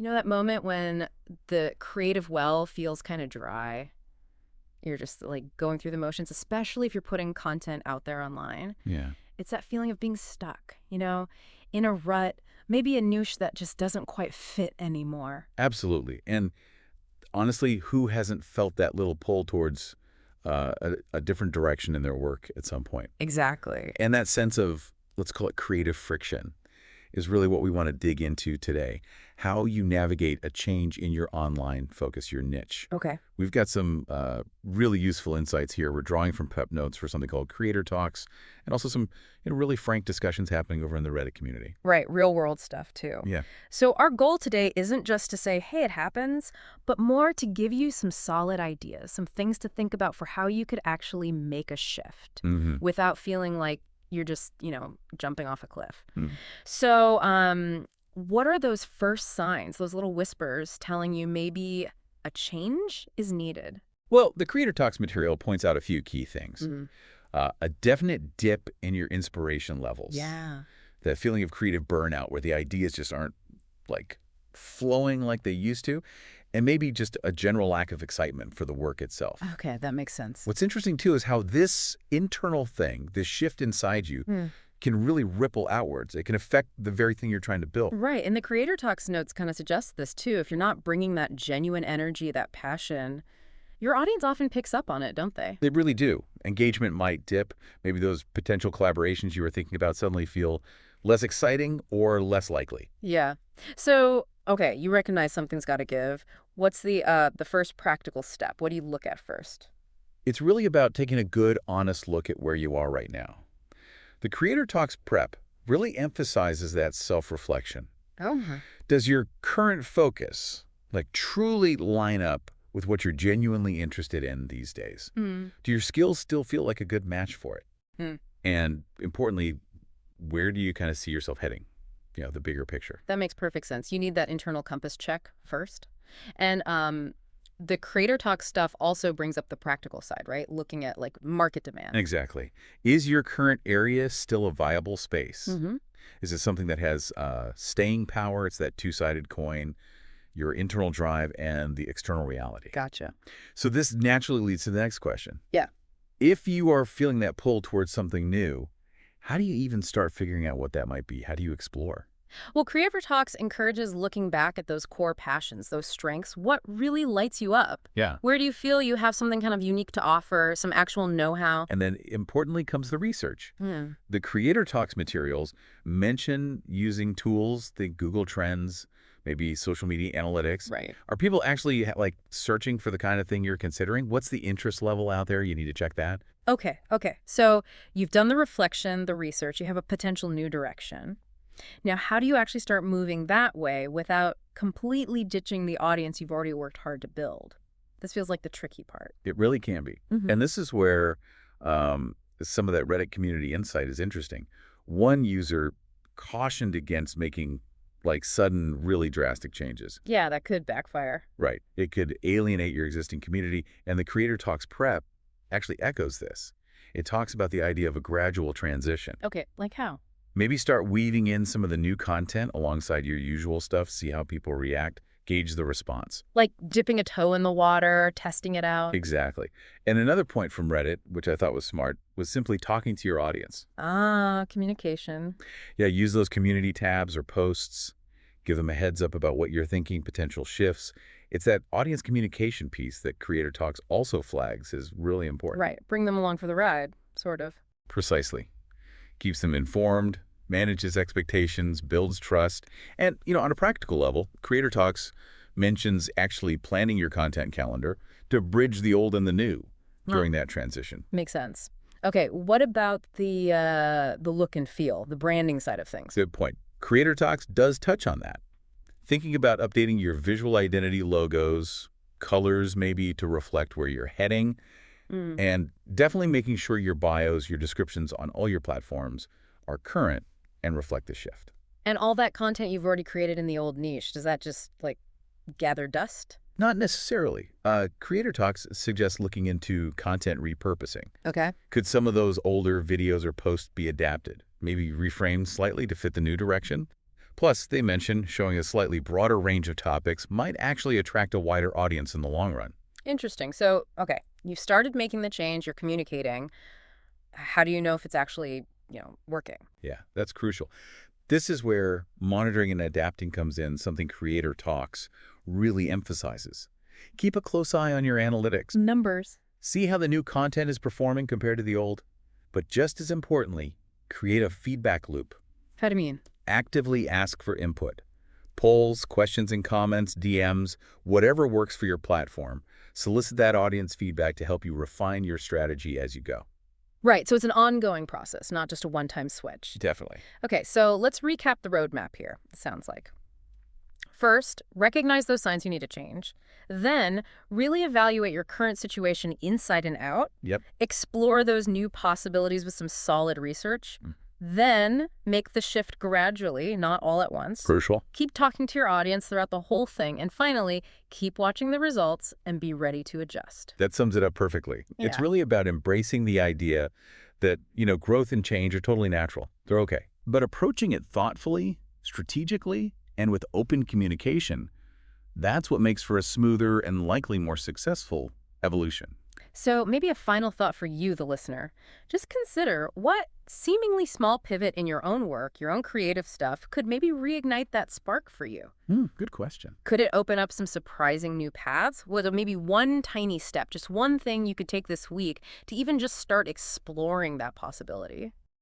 You know that moment when the creative well feels kind of dry? You're just like going through the motions, especially if you're putting content out there online. Yeah, It's that feeling of being stuck, in a rut, maybe a niche that just doesn't quite fit anymore. absolutely. And honestly, who hasn't felt that little pull towards a different direction in their work at some point? Exactly. And that sense of, let's call it creative friction, is really what we want to dig into today. How you navigate a change in your online focus, your niche. Okay. We've got some really useful insights here. We're drawing from pep notes for something called Creator Talks, and also some really frank discussions happening over in the Reddit community. Right, real world stuff too. Yeah. So our goal today isn't just to say, hey, it happens, but more to give you some solid ideas, some things to think about for how you could actually make a shift Mm-hmm. without feeling like you're just, jumping off a cliff. So, what are those first signs, those little whispers telling you maybe a change is needed? Well, the Creator Talks material points out a few key things. Mm. A definite dip in your inspiration levels. Yeah. That feeling of creative burnout where the ideas just aren't like flowing like they used to, and maybe just a general lack of excitement for the work itself. Okay, that makes sense. What's interesting too is how this internal thing, this shift inside you, Hmm. can really ripple outwards. It can affect the very thing you're trying to build. Right, and the Creator Talks notes kind of suggest this too. If you're not bringing that genuine energy, that passion, your audience often picks up on it, don't they? They really do. Engagement might dip. Maybe those potential collaborations you were thinking about suddenly feel less exciting or less likely. Yeah. So, okay, you recognize something's got to give. What's the first practical step? What do you look at first? It's really about taking a good, honest look at where you are right now. The Creator Talks prep really emphasizes that self-reflection. Oh. Does your current focus truly line up with what you're genuinely interested in these days? Mm. Do your skills still feel like a good match for it? Hmm. And importantly, where do you kind of see yourself heading? The bigger picture. That makes perfect sense. You need that internal compass check first. And the Creator Talk stuff also brings up the practical side, right? Looking at like market demand. Exactly. Is your current area still a viable space? Mm-hmm. Is it something that has staying power? It's that two-sided coin, your internal drive and the external reality. Gotcha. So this naturally leads to the next question. Yeah. If you are feeling that pull towards something new, how do you even start figuring out what that might be? How do you explore? Well, Creator Talks encourages looking back at those core passions, those strengths. What really lights you up? Yeah. Where do you feel you have something kind of unique to offer, some actual know-how? And then importantly comes the research. Hmm. The Creator Talks materials mention using tools, think Google Trends, maybe social media analytics. Right. Are people actually searching for the kind of thing you're considering? What's the interest level out there? You need to check that. Okay. So you've done the reflection, the research, you have a potential new direction. Now, how do you actually start moving that way without completely ditching the audience you've already worked hard to build? This feels like the tricky part. It really can be. Hmm. And this is where some of that Reddit community insight is interesting. One user cautioned against making sudden, really drastic changes. Yeah, that could backfire. Right. It could alienate your existing community. And the Creator Talks prep actually echoes this. It talks about the idea of a gradual transition. Okay, like how? Maybe start weaving in some of the new content alongside your usual stuff, see how people react, gauge the response. Like dipping a toe in the water, testing it out? Exactly. And another point from Reddit, which I thought was smart, was simply talking to your audience. Ah, communication. Yeah, use those community tabs or posts, give them a heads up about what you're thinking, potential shifts. It's that audience communication piece that Creator Talks also flags is really important. Right, bring them along for the ride, sort of. Precisely. Keeps them informed, manages expectations, builds trust. And, on a practical level, Creator Talks mentions actually planning your content calendar to bridge the old and the new during that transition. Makes sense. Okay, what about the look and feel, the branding side of things? Good point. Creator Talks does touch on that. Thinking about updating your visual identity logos, colors maybe to reflect where you're heading, Mm. and definitely making sure your bios, your descriptions on all your platforms are current and reflect the shift. And all that content you've already created in the old niche, does that just, gather dust? Not necessarily. Creator Talks suggests looking into content repurposing. Okay. Could some of those older videos or posts be adapted, maybe reframed slightly to fit the new direction? Plus, they mention showing a slightly broader range of topics might actually attract a wider audience in the long run. Interesting. So, okay, you've started making the change, you're communicating. How do you know if it's actually, working? Yeah, that's crucial. This is where monitoring and adapting comes in, something Creator Talks really emphasizes. Keep a close eye on your analytics. Numbers. See how the new content is performing compared to the old. But just as importantly, create a feedback loop. How do you mean? Actively ask for input. Polls, questions and comments, DMs, whatever works for your platform. Solicit that audience feedback to help you refine your strategy as you go. Right, so it's an ongoing process, not just a one-time switch. Definitely. Okay, so let's recap the roadmap here, it sounds like. First, recognize those signs you need to change. Then, really evaluate your current situation inside and out. Yep. Explore those new possibilities with some solid research. Mm. Then, make the shift gradually, not all at once. Crucial. Keep talking to your audience throughout the whole thing. And finally, keep watching the results and be ready to adjust. That sums it up perfectly. It's Yeah. really about embracing the idea that, growth and change are totally natural. They're okay. But approaching it thoughtfully, strategically, and with open communication, that's what makes for a smoother and likely more successful evolution. So maybe a final thought for you, the listener. Just consider what seemingly small pivot in your own work, your own creative stuff, could maybe reignite that spark for you. Good question. Could it open up some surprising new paths? Was it maybe one tiny step, just one thing you could take this week to even just start exploring that possibility?